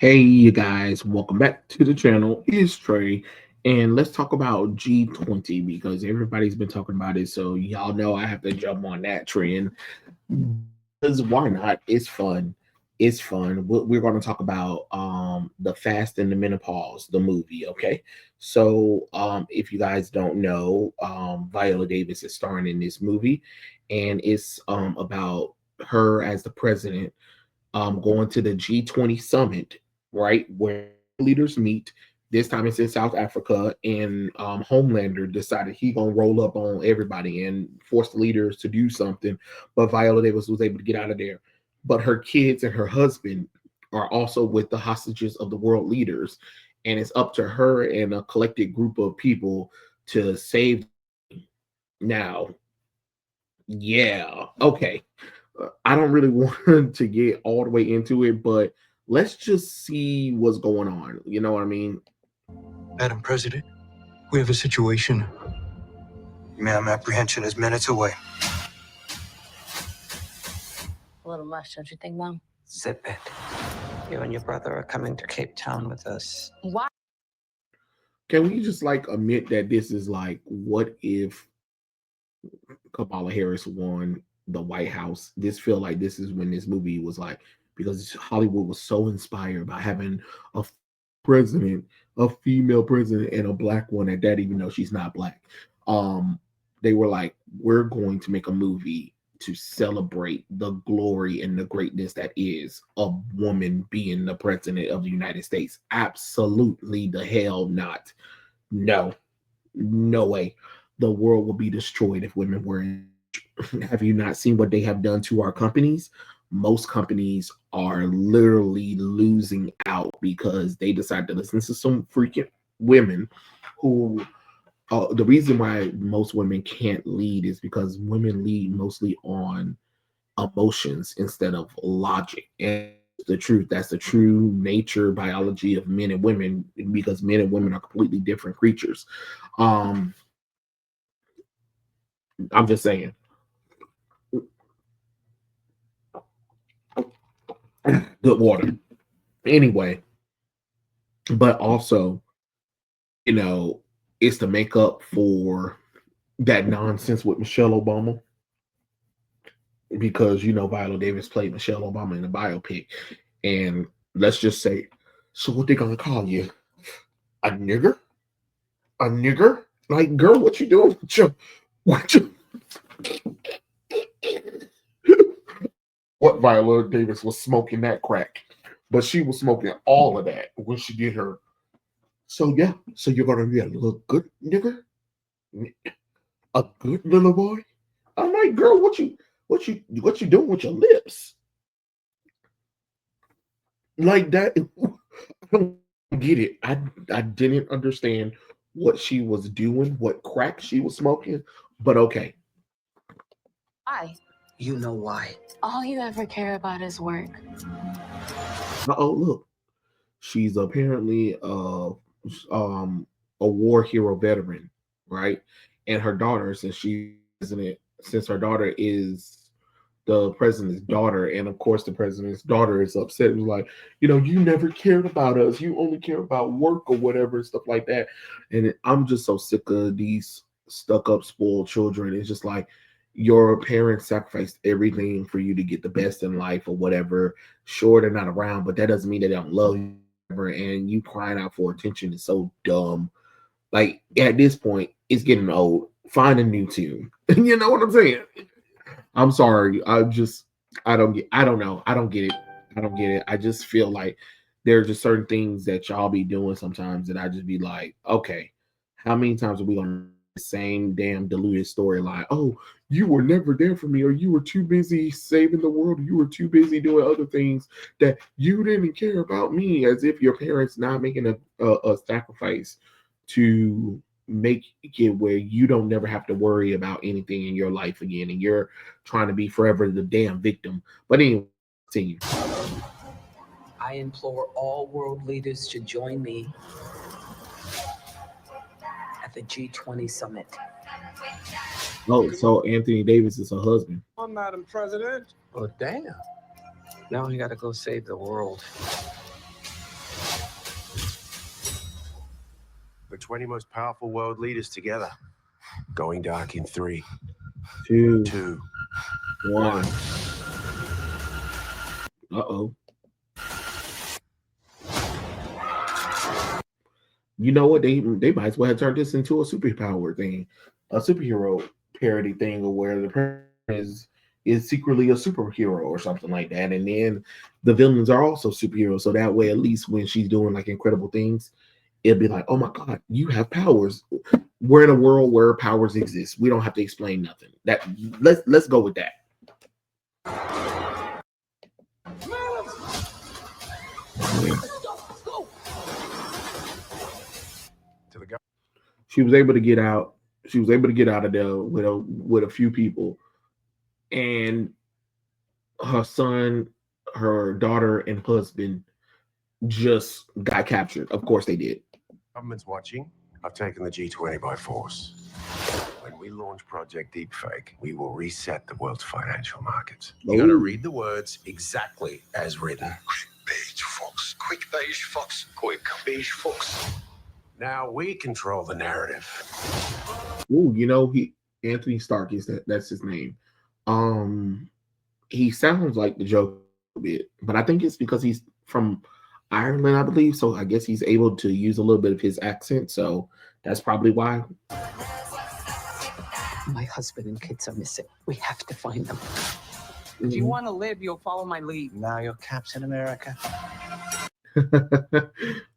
Hey, you guys, welcome back to the channel. It's Trey, and let's talk about G20 because everybody's been talking about it. So, y'all know I have to jump on that trend because why not? It's fun. It's fun. We're going to talk about the Fast and the Menopause, the movie. Okay, so if you guys don't know, Viola Davis is starring in this movie, and it's about her as the president going to the G20 summit, right, where leaders meet. This time it's in South Africa, and Homelander decided he gonna roll up on everybody and force the leaders to do something. But Viola Davis was able to get out of there. But her kids and her husband are also with the hostages of the world leaders, and it's up to her and a collected group of people to save. Now, yeah, okay. I don't really want to get all the way into it, but let's just see what's going on. You know what I mean? Madam President, we have a situation. Ma'am, apprehension is minutes away. A little much, don't you think, Mom? Zip it. You and your brother are coming to Cape Town with us. Why? Can we just like admit that this is like, what if Kamala Harris won the White House? This feel like this is when this movie was like, because Hollywood was so inspired by having a president, a female president, and a black one at that, even though she's not black. Um, they were like, we're going to make a movie to celebrate the glory and the greatness that is a woman being the president of the United States. Absolutely the hell not. No, no way. The world will be destroyed if women were in. Have you not seen what they have done to our companies? Most companies are literally losing out because they decide to listen to some freaking women who the reason why most women can't lead is because women lead mostly on emotions instead of logic. And the truth, that's the true nature biology of men and women, because men and women are completely different creatures. um I'm just saying. Good water. Anyway, but also, you know, it's to make up for that nonsense with Michelle Obama, because Viola Davis played Michelle Obama in a biopic, and let's just say, so what they gonna call you? A nigger? A nigger? Like, girl, what you doing? What you? What Viola Davis was smoking that crack, but she was smoking all of that when she did her. So yeah, so you're gonna be a little good nigger, a good little boy. I'm like, girl, what you doing with your lips like that? I don't get it. I didn't understand what she was doing, what crack she was smoking, but okay. Why? You know why. All you ever care about is work. Oh, look, she's apparently a war hero veteran, right? And her daughter, since her daughter is the president's daughter, and of course the president's daughter is upset. It was like, you never cared about us. You only care about work or whatever, stuff like that. And I'm just so sick of these stuck up, spoiled children. It's just like your parents sacrificed everything for you to get the best in life or whatever. Sure, they're not around, but that doesn't mean they don't love you. And you crying out for attention is so dumb. Like, at this point, it's getting old. Find a new tune. You know what I'm saying? I'm sorry. I don't know. I don't get it. I don't get it. I just feel like there are just certain things that y'all be doing sometimes that I just be like, okay, how many times are we gonna the same damn diluted storyline? Oh, you were never there for me, or you were too busy saving the world, or you were too busy doing other things that you didn't care about me, as if your parents not making a sacrifice to make it where you don't never have to worry about anything in your life again, and you're trying to be forever the damn victim. But anyway, continue. I implore all world leaders to join me at the G20 summit. Oh, so Anthony Davis is her husband. Madam President. Oh, damn. Now I gotta go save the world. The 20 most powerful world leaders together. Going dark in 3, 2, 2, 1. 1. Uh-oh. You know what? They might as well have turned this into a superpower thing, a superhero parody thing, or where the person is secretly a superhero or something like that, and then the villains are also superheroes. So that way, at least when she's doing like incredible things, it'll be like, oh my god, you have powers. We're in a world where powers exist. We don't have to explain nothing. That let's go with that. To the guy. She was able to get out. She was able to get out of there with a few people, and her son, her daughter, and husband just got captured. Of course, they did. Government's watching. I've taken the G20 by force. When we launch Project Deepfake, we will reset the world's financial markets. You gotta read the words exactly as written. Beige fox, quick beige fox, quick beige fox. Now we control the narrative. Ooh, you know, Anthony Stark is that's his name. He sounds like the Joker a bit, but I think it's because he's from Ireland, I believe. So I guess he's able to use a little bit of his accent. So that's probably why. My husband and kids are missing. We have to find them. Mm-hmm. If you want to live, you'll follow my lead. Now you're Captain America.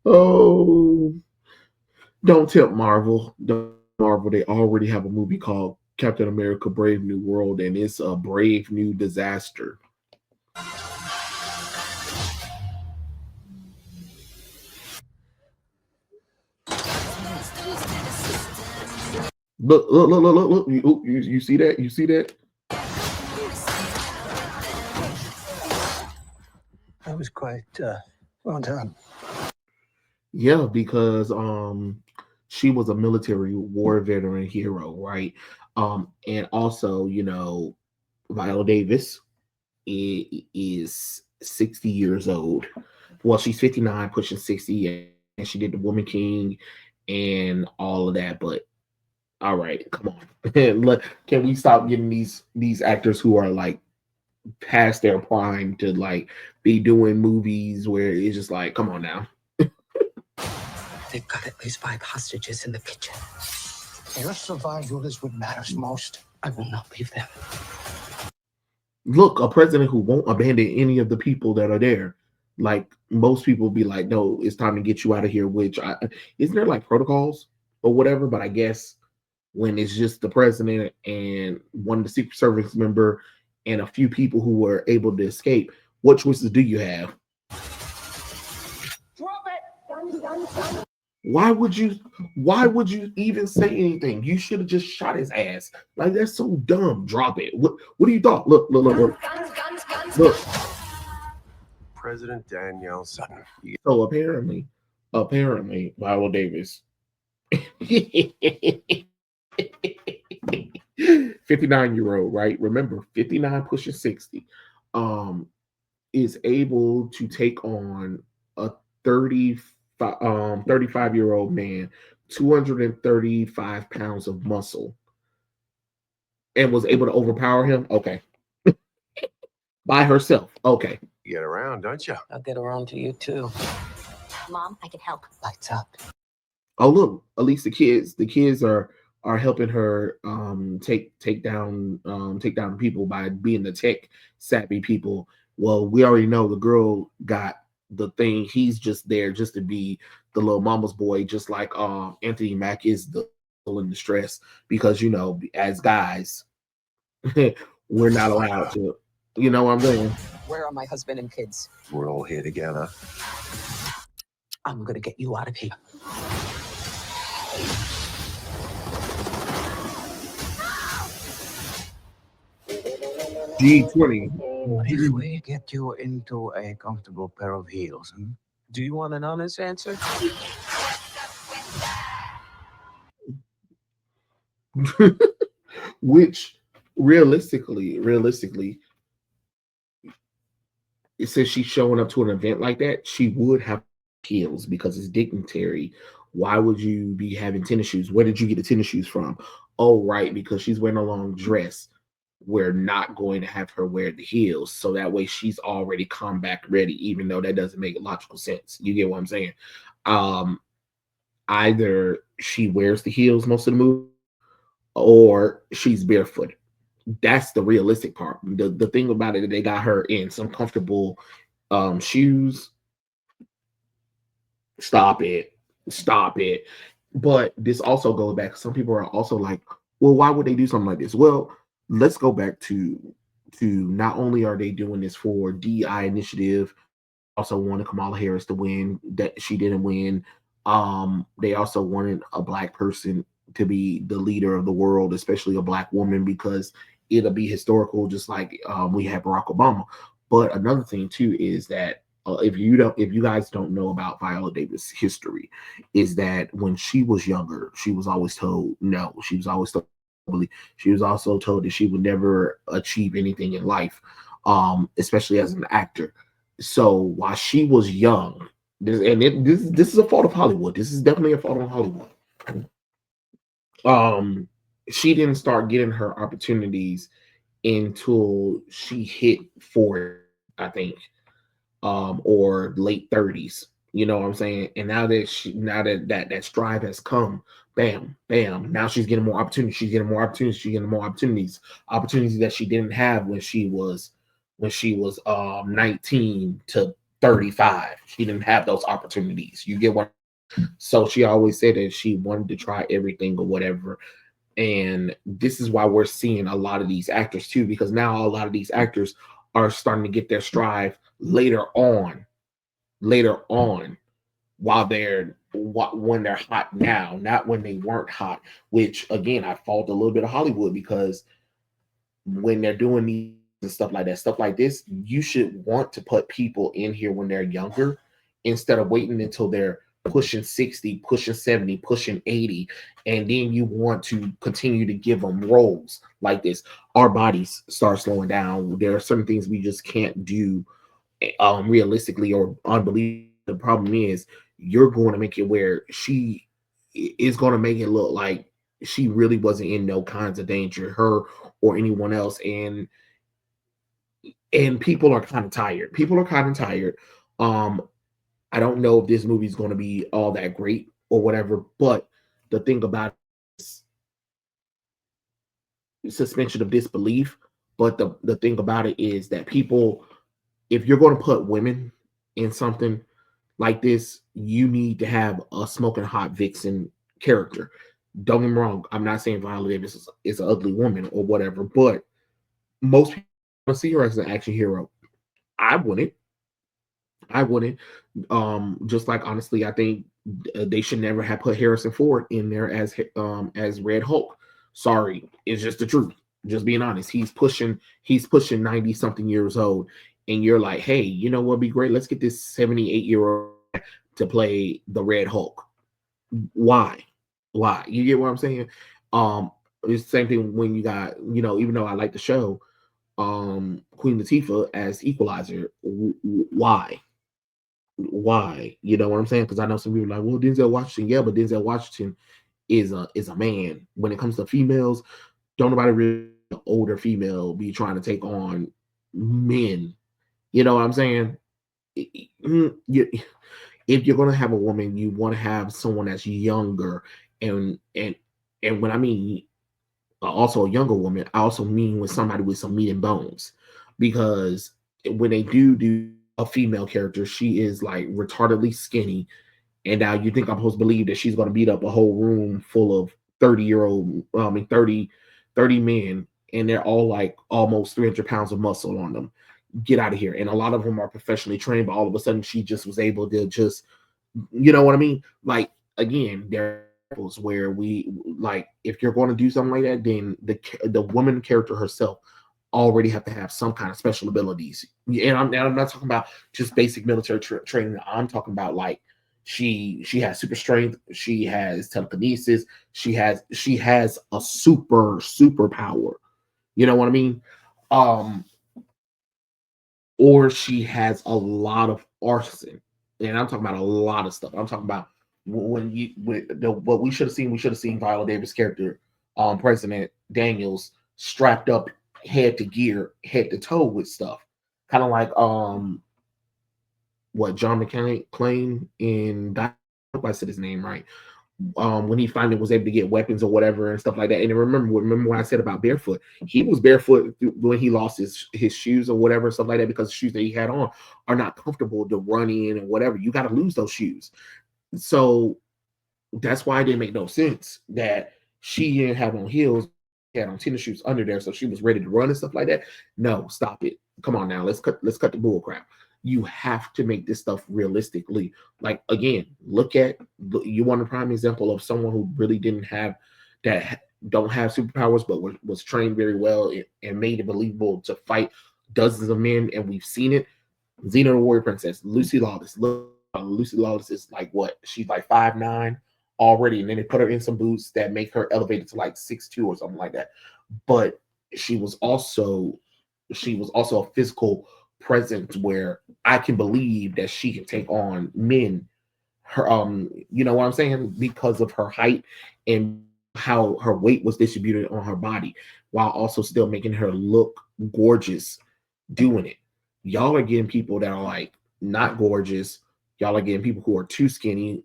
Oh, don't tempt Marvel. Don't Marvel. They already have a movie called Captain America: Brave New World, and it's a brave new disaster. Look. You see that? You see that? That was quite well done. Yeah, because she was a military war veteran hero, right? And also, you know, Viola Davis is 60 years old. Well, she's 59, pushing 60, and she did the Woman King and all of that. But all right, come on. Can we stop getting these actors who are like past their prime to like be doing movies where it's just like, come on now. They've got at least 5 hostages in the kitchen. Your survival is what matters most. I will not leave them. Look, a president who won't abandon any of the people that are there. Like most people be like, no, it's time to get you out of here. Isn't there like protocols or whatever? But I guess when it's just the president and one of the Secret Service member and a few people who were able to escape, what choices do you have? Drop it! Why would you even say anything? You should have just shot his ass. Like that's so dumb. Drop it. What do you thought? Look. Look. President Danielle Sutton. So apparently, Viola Davis 59-year-old, right? Remember, 59 pushing 60, is able to take on a 35-year-old man, 235 pounds of muscle, and was able to overpower him. Okay. By herself. Okay. You get around, don't you? I'll get around to you too. Mom, I can help. Lights out. Oh look, at least the kids are helping her take down people by being the tech savvy people. Well, we already know the girl got the thing. He's just there just to be the little mama's boy, just like Anthony Mack is the in distress, because you know, as guys, we're not allowed to, you know what I'm saying? Where are my husband and kids? We're all here together. I'm gonna get you out of here. G20. If we get you into a comfortable pair of heels, Do you want an honest answer? Which realistically, it says she's showing up to an event like that, she would have heels because it's dignitary Why would you be having tennis shoes? Where did you get the tennis shoes from? Oh, right, because she's wearing a long dress. We're not going to have her wear the heels. So that way she's already combat ready, even though that doesn't make logical sense. You get what I'm saying? Um, Either she wears the heels most of the movie or she's barefoot. That's the realistic part. The thing about it, they got her in some comfortable shoes. Stop it. Stop it. But this also goes back. Some people are also like, well, why would they do something like this? Well, let's go back to not only are they doing this for DI initiative, also wanted Kamala Harris to win, that she didn't win. They also wanted a black person to be the leader of the world, especially a black woman, because it'll be historical, just like we had Barack Obama. But another thing too is that if you guys don't know about Viola Davis' history, is that when she was younger, she was always told no. She was always told. She was also told that she would never achieve anything in life, especially as an actor. So while she was young, this is a fault of Hollywood. This is definitely a fault of Hollywood. Um, she didn't start getting her opportunities until she hit 40, I think, or late 30s. You know what I'm saying? And now that strive has come, bam, bam. Now she's getting more opportunities. She's getting more opportunities. She's getting more opportunities. Opportunities that she didn't have when she was 19 to 35. She didn't have those opportunities. You get what? So she always said that she wanted to try everything or whatever. And this is why we're seeing a lot of these actors too, because now a lot of these actors are starting to get their strive later on, while they're when they're hot now, not when they weren't hot. Which again, I fault a little bit of Hollywood, because when they're doing these and stuff like that, stuff like this, you should want to put people in here when they're younger instead of waiting until they're pushing 60, pushing 70, pushing 80, and then you want to continue to give them roles like this. Our bodies start slowing down. There are certain things we just can't do realistically or unbelievably. The problem is you're going to make it where she is going to make it look like she really wasn't in no kinds of danger, her or anyone else. And people are kind of tired. People are kind of tired. Um, I don't know if this movie is going to be all that great or whatever, but the thing about it is suspension of disbelief. But the thing about it is that people, if you're going to put women in something like this, you need to have a smoking hot vixen character. Don't get me wrong. I'm not saying Viola Davis is an ugly woman or whatever, but most people want to see her as an action hero. I wouldn't. I wouldn't. Just like honestly, I think they should never have put Harrison Ford in there as Red Hulk. Sorry, it's just the truth. Just being honest, he's pushing 90 something years old, and you're like, hey, you know what would be great? Let's get this 78-year-old to play the Red Hulk. Why? Why? You get what I'm saying? Um, it's the same thing when you got, even though I like the show, Queen Latifah as Equalizer. Why? Why? You know what I'm saying? Because I know some people are like, well, Denzel Washington, yeah, but Denzel Washington is a man. When it comes to females, don't nobody really older female be trying to take on men. You know what I'm saying? If you're gonna have a woman, you want to have someone that's younger, and and and when I mean also a younger woman, I also mean with somebody with some meat and bones, because when they do a female character, she is like retardedly skinny, and now you think I'm supposed to believe that she's going to beat up a whole room full of 30-year-old, 30 men, and they're all like almost 300 pounds of muscle on them. Get out of here. And a lot of them are professionally trained, but all of a sudden she just was able to just, you know what I mean? Like, again, there are examples where we, like, if you're going to do something like that, then the woman character herself already have to have some kind of special abilities. And I'm not talking about just basic military training. I'm talking about like she has super strength, she has telekinesis, she has a superpower. You know what I mean? Um, or she has a lot of arson. And I'm talking about a lot of stuff. I'm talking about what we should have seen Viola Davis' character, President Daniels, strapped up head to gear, head to toe with stuff, kind of like what John McClane in I hope I said his name right. When he finally was able to get weapons or whatever and stuff like that. And remember what I said about barefoot? He was barefoot when he lost his shoes or whatever, stuff like that, because the shoes that he had on are not comfortable to run in and whatever. You got to lose those shoes. So that's why it didn't make no sense that she didn't have on heels, had on tennis shoes under there, so she was ready to run and stuff like that. No, stop it. Come on now, let's cut the bull crap. You have to make this stuff realistically. Like again, look at you want a prime example of someone who really didn't have that don't have superpowers, but was trained very well and made it believable to fight dozens of men, and we've seen it. Xena the Warrior Princess, Lucy Lawless. Lucy Lawless is like what? She's like 5'9" already, and then they put her in some boots that make her elevated to like 6'2" or something like that. But she was also a physical presence where I can believe that she can take on men. Her you know what I'm saying? Because of her height and how her weight was distributed on her body, while also still making her look gorgeous doing it. Y'all are getting people that are like not gorgeous. Y'all are getting people who are too skinny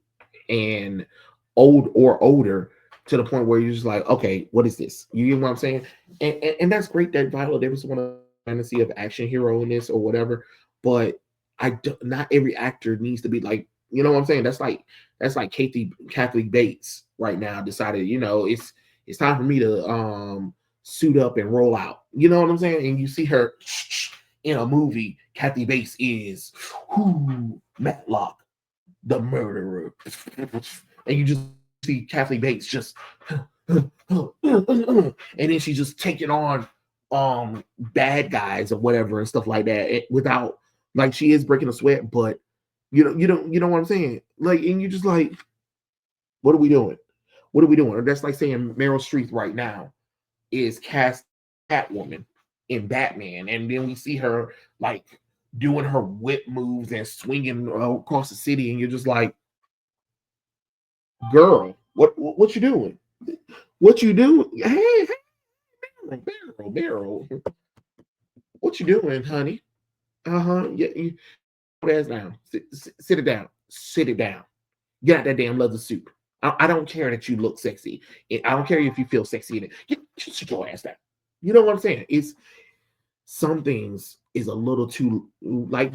and old or older to the point where you're just like, okay, what is this? You get what I'm saying? And that's great that Viola Davis want to fantasy of action hero in this or whatever, but not every actor needs to be like, you know what I'm saying? That's like Kathy Bates right now decided, it's time for me to suit up and roll out. You know what I'm saying? And you see her in a movie, Kathy Bates is Matlock, the murderer. And you just see Kathy Bates just and then she's just taking on bad guys or whatever and stuff like that without, like, she is breaking a sweat, but you know what I'm saying? Like, and you just like, what are we doing? What are we doing? Or that's like saying Meryl Streep right now is cast Catwoman in Batman, and then we see her like doing her whip moves and swinging across the city, and you're just like, girl, what you doing? What you doing? Hey, Barrel, what you doing, honey? Yeah, you put ass down. Sit it down. Sit it down. Get out that damn leather suit. I don't care that you look sexy. I don't care if you feel sexy in it. Sit your ass down. You know what I'm saying? It's some things is a little too like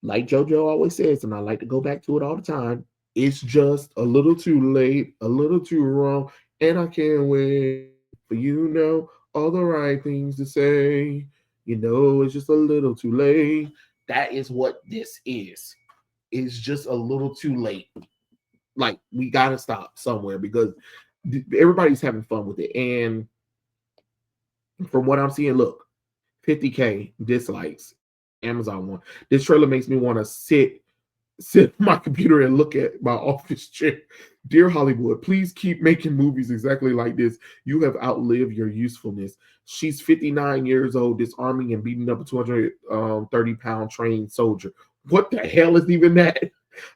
JoJo always says, and I like to go back to it all the time. It's just a little too late, a little too wrong, and I can't wait for all the right things to say. It's just a little too late. That is what this is. It's just a little too late. Like, we gotta stop somewhere because everybody's having fun with it. And from what I'm seeing, look, 50K dislikes, Amazon one. This trailer makes me want to sit at my computer and look at my office chair. Dear Hollywood, please keep making movies exactly like this. You have outlived your usefulness. She's 59 years old, disarming and beating up a 230-pound trained soldier. What the hell is even that?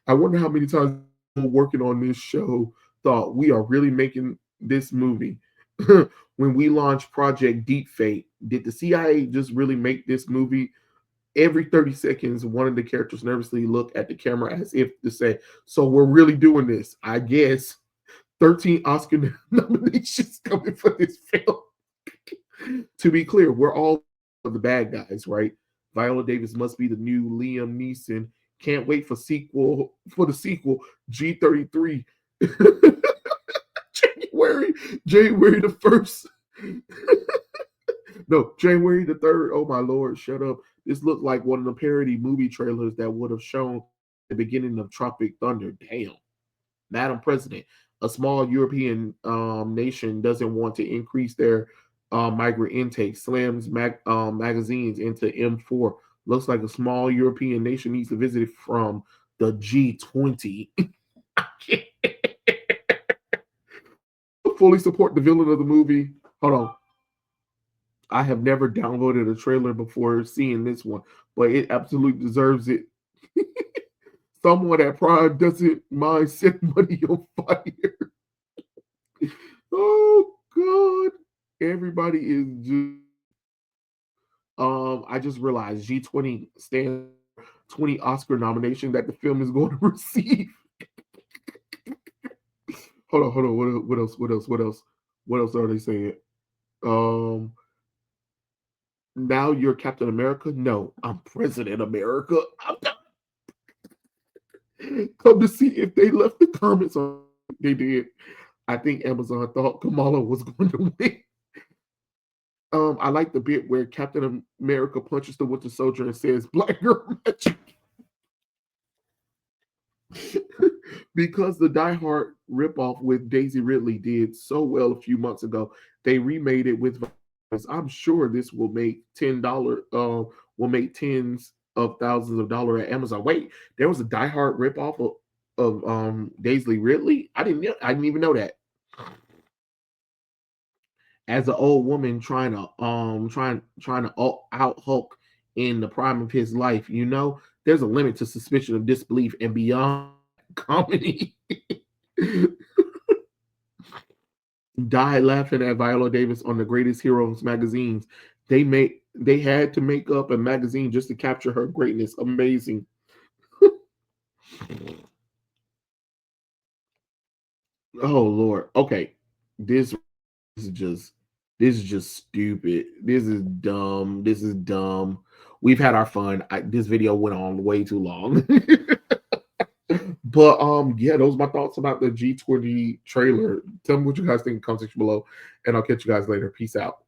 I wonder how many times people working on this show thought we are really making this movie. When we launched Project Deep Fate, did the CIA just really make this movie? Every 30 seconds, one of the characters nervously look at the camera as if to say, so we're really doing this. I guess 13 Oscar nominations coming for this film. To be clear, we're all the bad guys, right? Viola Davis must be the new Liam Neeson. Can't wait for the sequel, G33. January the 1st. No, January the 3rd. Oh my Lord, shut up. This looked like one of the parody movie trailers that would have shown the beginning of Tropic Thunder. Damn. Madam President, a small European nation doesn't want to increase their migrant intake, slams magazines into M4. Looks like a small European nation needs to visit from the G20. Fully support the villain of the movie. Hold on. I have never downloaded a trailer before seeing this one, but it absolutely deserves it. someone at Prime doesn't mind setting money on fire. Oh God. Everybody is just I just realized G20 stands 20 Oscar nomination that the film is going to receive. Hold on. What else? What else are they saying? Um, now you're Captain America? No, I'm President America. I'm not. Come to see if they left the comments on. They did. I think Amazon thought Kamala was going to win. I like the bit where Captain America punches the Winter Soldier and says, "Black girl magic." Because the Die Hard ripoff with Daisy Ridley did so well a few months ago, they remade it with violence. I'm sure this will make will make tens of thousands of dollars at Amazon. Wait, there was a Die Hard ripoff of Daisy Ridley? I didn't even know that. As an old woman trying to out Hulk in the prime of his life, there's a limit to suspicion of disbelief and beyond comedy. Died laughing at Viola Davis on the Greatest Heroes magazines. They had to make up a magazine just to capture her greatness. Amazing. Oh Lord. Okay. This is just this is just stupid. This is dumb. This is dumb. We've had our fun. This video went on way too long. But yeah, those are my thoughts about the G20 trailer. Tell me what you guys think in the comment section below, and I'll catch you guys later. Peace out.